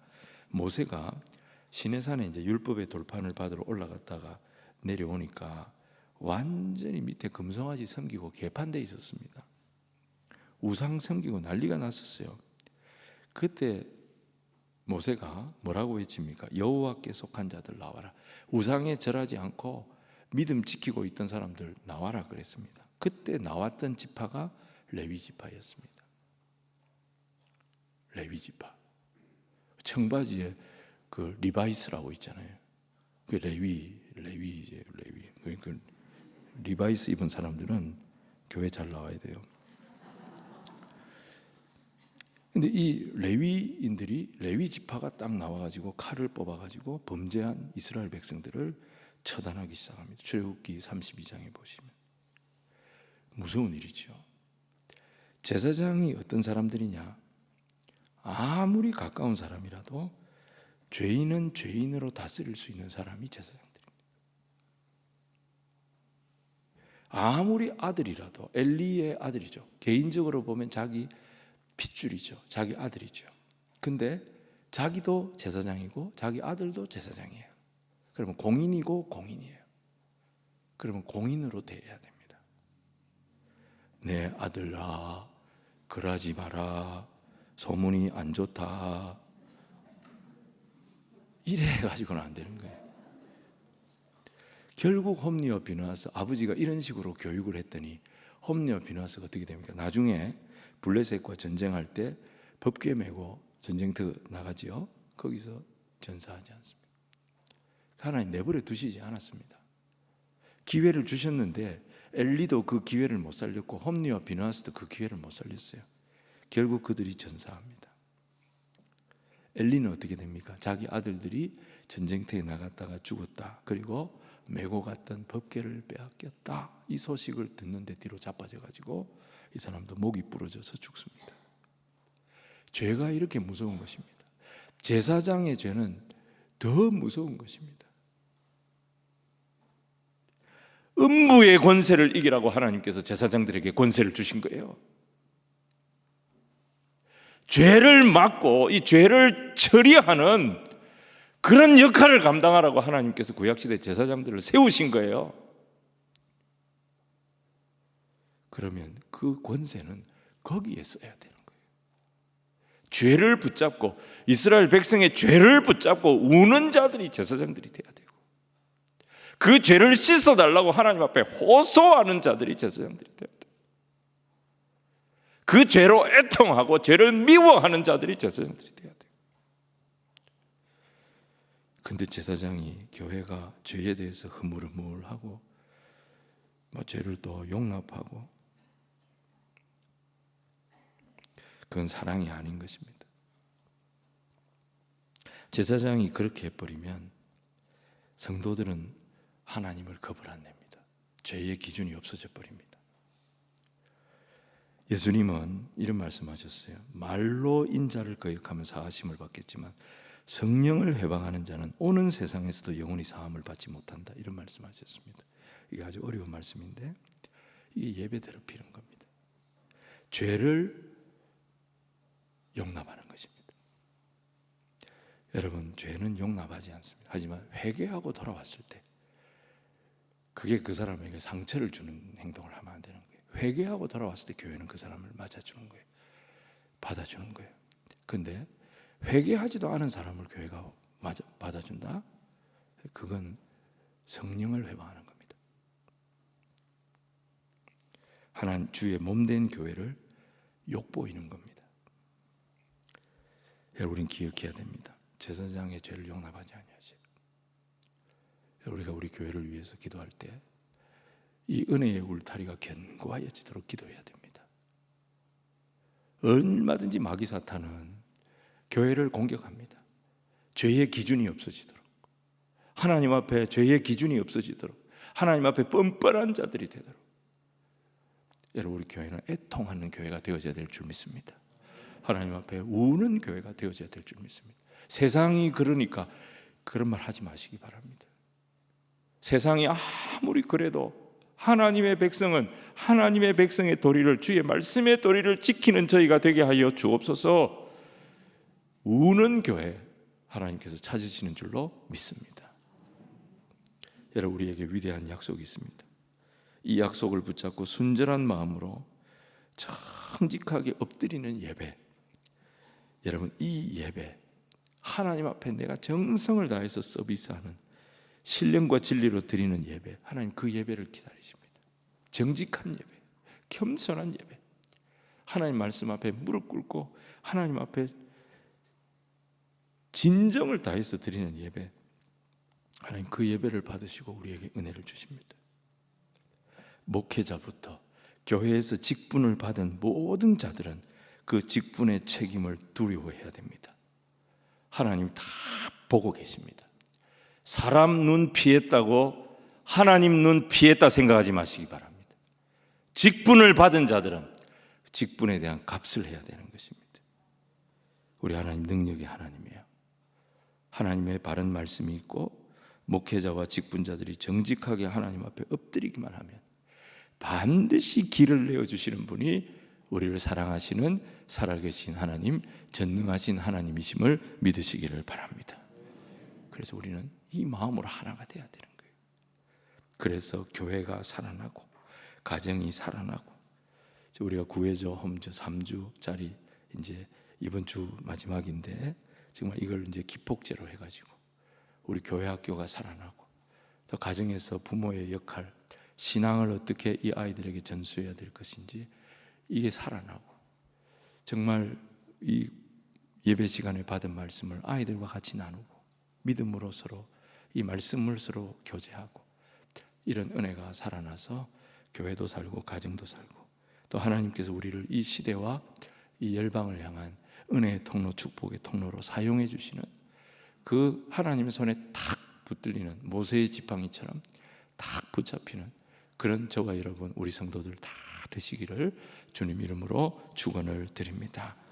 Speaker 1: 모세가 시내산에 이제 율법의 돌판을 받으러 올라갔다가 내려오니까 완전히 밑에 금송아지 섬기고 개판돼 있었습니다. 우상 섬기고 난리가 났었어요. 그때 모세가 뭐라고 외칩니까? 여호와께 속한 자들 나와라. 우상에 절하지 않고 믿음 지키고 있던 사람들 나와라 그랬습니다. 그때 나왔던 지파가 레위 지파였습니다. 레위 지파. 청바지에 그 리바이스라고 있잖아요. 그 레위. 그 리바이스 입은 사람들은 교회 잘 나와야 돼요. 근데 이 레위인들이 레위 지파가 딱 나와가지고 칼을 뽑아가지고 범죄한 이스라엘 백성들을 처단하기 시작합니다. 출애굽기 32장에 보시면 무서운 일이죠. 제사장이 어떤 사람들이냐? 아무리 가까운 사람이라도 죄인은 죄인으로 다스릴 수 있는 사람이 제사장들입니다. 아무리 아들이라도 엘리의 아들이죠. 개인적으로 보면 자기 핏줄이죠. 자기 아들이죠. 근데 자기도 제사장이고 자기 아들도 제사장이에요. 그러면 공인이고 공인이에요. 그러면 공인으로 대해야 됩니다. 내 아들아, 그러지 마라. 소문이 안 좋다. 이래 가지고는 안 되는 거예요. 결국 홈리와 비느하스, 아버지가 이런 식으로 교육을 했더니 홈리와 비느하스가 어떻게 됩니까? 나중에 블레셋과 전쟁할 때 법궤 메고 전쟁터 나가지요. 거기서 전사하지 않습니다. 하나님 내버려 두시지 않았습니다. 기회를 주셨는데 엘리도 그 기회를 못 살렸고 홈리와 비느하스도 그 기회를 못 살렸어요. 결국 그들이 전사합니다. 엘리는 어떻게 됩니까? 자기 아들들이 전쟁터에 나갔다가 죽었다. 그리고 메고 갔던 법궤를 빼앗겼다. 이 소식을 듣는데 뒤로 자빠져 가지고 이 사람도 목이 부러져서 죽습니다. 죄가 이렇게 무서운 것입니다. 제사장의 죄는 더 무서운 것입니다. 음부의 권세를 이기라고 하나님께서 제사장들에게 권세를 주신 거예요. 죄를 막고 이 죄를 처리하는 그런 역할을 감당하라고 하나님께서 구약시대 제사장들을 세우신 거예요. 그러면 그 권세는 거기에 써야 되는 거예요. 죄를 붙잡고 이스라엘 백성의 죄를 붙잡고 우는 자들이 제사장들이 돼야 되고 그 죄를 씻어달라고 하나님 앞에 호소하는 자들이 제사장들이 돼야 돼요. 그 죄로 애통하고 죄를 미워하는 자들이 제사장들이 돼야 돼요. 근데 제사장이 교회가 죄에 대해서 흐물흐물하고 죄를 또 용납하고 그건 사랑이 아닌 것입니다. 제사장이 그렇게 해버리면 성도들은 하나님을 겁을 안 냅니다. 죄의 기준이 없어져 버립니다. 예수님은 이런 말씀하셨어요. 말로 인자를 거역하면 사하심을 받겠지만 성령을 회방하는 자는 오는 세상에서도 영원히 사함을 받지 못한다. 이런 말씀하셨습니다. 이게 아주 어려운 말씀인데 이게 예배 더럽히는 겁니다. 죄를 용납하는 것입니다. 여러분, 죄는 용납하지 않습니다. 하지만 회개하고 돌아왔을 때 그게 그 사람에게 상처를 주는 행동을 하면 안 되는 거예요. 회개하고 돌아왔을 때 교회는 그 사람을 맞아주는 거예요. 받아주는 거예요. 근데 회개하지도 않은 사람을 교회가 받아준다? 그건 성령을 회방하는 겁니다. 하나님 주의 몸된 교회를 욕보이는 겁니다. 우리는 기억해야 됩니다. 제사장의 죄를 용납하지 아니하시고 우리가 우리 교회를 위해서 기도할 때 이 은혜의 울타리가 견고하여지도록 기도해야 됩니다. 얼마든지 마귀 사탄은 교회를 공격합니다. 죄의 기준이 없어지도록, 하나님 앞에 죄의 기준이 없어지도록, 하나님 앞에 뻔뻔한 자들이 되도록. 여러분, 우리 교회는 애통하는 교회가 되어져야 될 줄 믿습니다. 하나님 앞에 우는 교회가 되어져야 될 줄 믿습니다. 세상이 그러니까 그런 말 하지 마시기 바랍니다. 세상이 아무리 그래도 하나님의 백성은 하나님의 백성의 도리를, 주의 말씀의 도리를 지키는 저희가 되게 하여 주옵소서. 우는 교회 하나님께서 찾으시는 줄로 믿습니다. 여러분, 우리에게 위대한 약속이 있습니다. 이 약속을 붙잡고 순전한 마음으로 정직하게 엎드리는 예배, 여러분, 이 예배, 하나님 앞에 내가 정성을 다해서 서비스하는, 신령과 진리로 드리는 예배, 하나님 그 예배를 기다리십니다. 정직한 예배, 겸손한 예배, 하나님 말씀 앞에 무릎 꿇고 하나님 앞에 진정을 다해서 드리는 예배, 하나님 그 예배를 받으시고 우리에게 은혜를 주십니다. 목회자부터 교회에서 직분을 받은 모든 자들은 그 직분의 책임을 두려워해야 됩니다. 하나님 다 보고 계십니다. 사람 눈 피했다고 하나님 눈 피했다 생각하지 마시기 바랍니다. 직분을 받은 자들은 직분에 대한 값을 해야 되는 것입니다. 우리 하나님 능력의 하나님이에요. 하나님의 바른 말씀이 있고 목회자와 직분자들이 정직하게 하나님 앞에 엎드리기만 하면 반드시 길을 내어주시는 분이 우리를 사랑하시는 살아계신 하나님, 전능하신 하나님이심을 믿으시기를 바랍니다. 그래서 우리는 이 마음으로 하나가 돼야 되는 거예요. 그래서 교회가 살아나고 가정이 살아나고, 우리가 구해줘 홈즈 3주짜리 이제 이번 주 마지막인데 정말 이걸 이제 기폭제로 해가지고 우리 교회 학교가 살아나고, 또 가정에서 부모의 역할, 신앙을 어떻게 이 아이들에게 전수해야 될 것인지 이게 살아나고, 정말 이 예배 시간에 받은 말씀을 아이들과 같이 나누고 믿음으로 서로 이 말씀을 서로 교제하고, 이런 은혜가 살아나서 교회도 살고 가정도 살고, 또 하나님께서 우리를 이 시대와 이 열방을 향한 은혜의 통로, 축복의 통로로 사용해 주시는 그 하나님의 손에 탁 붙들리는 모세의 지팡이처럼 탁 붙잡히는 그런 저와 여러분, 우리 성도들 다 되시기를 주님 이름으로 축원을 드립니다.